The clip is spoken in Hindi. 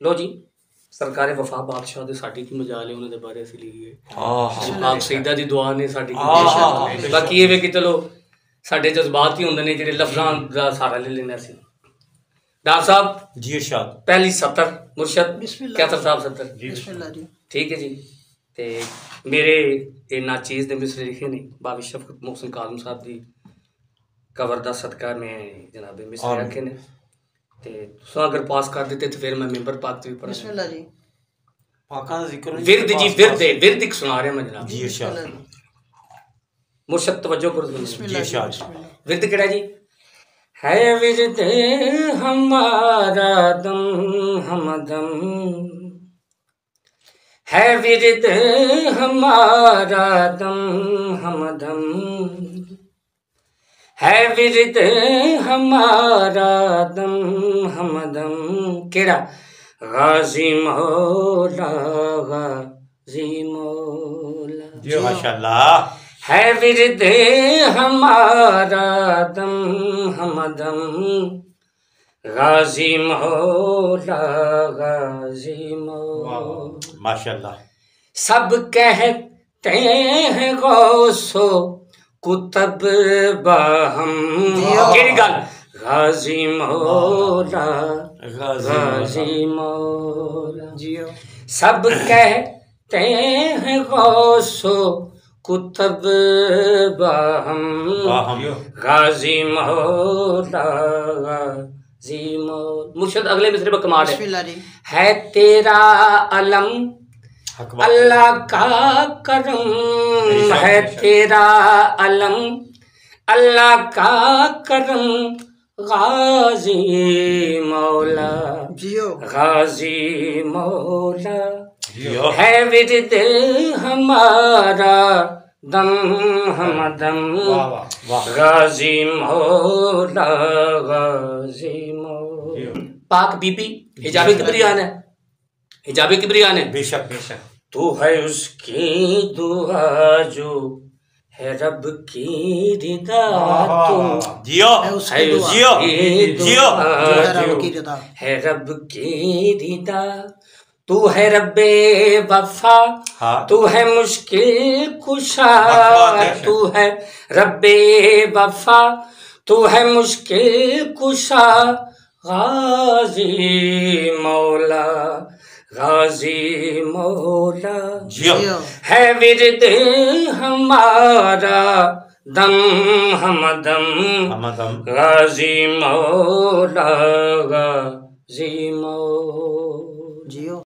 लो जी सरकार वफा बादशाह दे साडी की मजाल है उन्होंने बारे असली है आप सईदा दी दुआ ने साडी की बाकी ये वे कि चलो साडे जज्बात ही होंदे ने जेडे लफ्जां दा सहारा ले लेने सी डॉक्टर साहब जी इरशाद पहली 70 मुर्शद कैसर साहब 70 बिस्मिल्लाह जी ठीक है जी ते मेरे ये नाचीज़ ने मिसरे लिखे ने बाबी शफकत मोहसिन कालम साहब दी कवर दा सदका में जनाब मिसरे रखे ने ते तुसां अगर पास कर देते तो फिर मैं मेंबर पाक भी पढ़ा बिस्मिल्लाह जी पाका दा जिक्र विरद जी विरद एक सुना रहे मैं जनाब जी इरशाद मुर्शद तवज्जो करो जी इरशाद विरद केड़ा जी है विरद हमारा दम हमदम है विरद हमारा दम हमदम है विरद हमारा दम हमदम केड़ा गाजी मौला जी माशाअल्लाह है विरद हमारा दम हमदम गाजी मौला माशाअल्लाह सब कहते हैं गौसो कुतब बाहम केड़ी गल गाजी मौला गाजी मौला जियो सब कहते हैं गौसो कुतब बाहम गाजी मौला गाजी मौला मुर्शद अगले मिसरे पर कमाल बिस्मिल्लाह जी है तेरा अलम अल्लाह का करम है तेरा अलम अल्लाह का करम गाजी मौला जियो गाजी मौला है विरद हमारा दम हमदम गाजी मौला गाजी मौला पाक बीबी हिजाबे किबरियान है हिजाबे किबरियान है बेशक बेशक तू है उसकी दुआ जो है रब की रिदा तू जियो उसकी दुआ जियो जियो है रब की रिदा तू है रब्बे वफा तू है मुश्किल कुशा तू है रब्बे वफा तू है मुश्किल कुशा गाजी मौला गाजी मौला है विरद हमारा दम हमदम गाजी मौला गाजी मौला जियो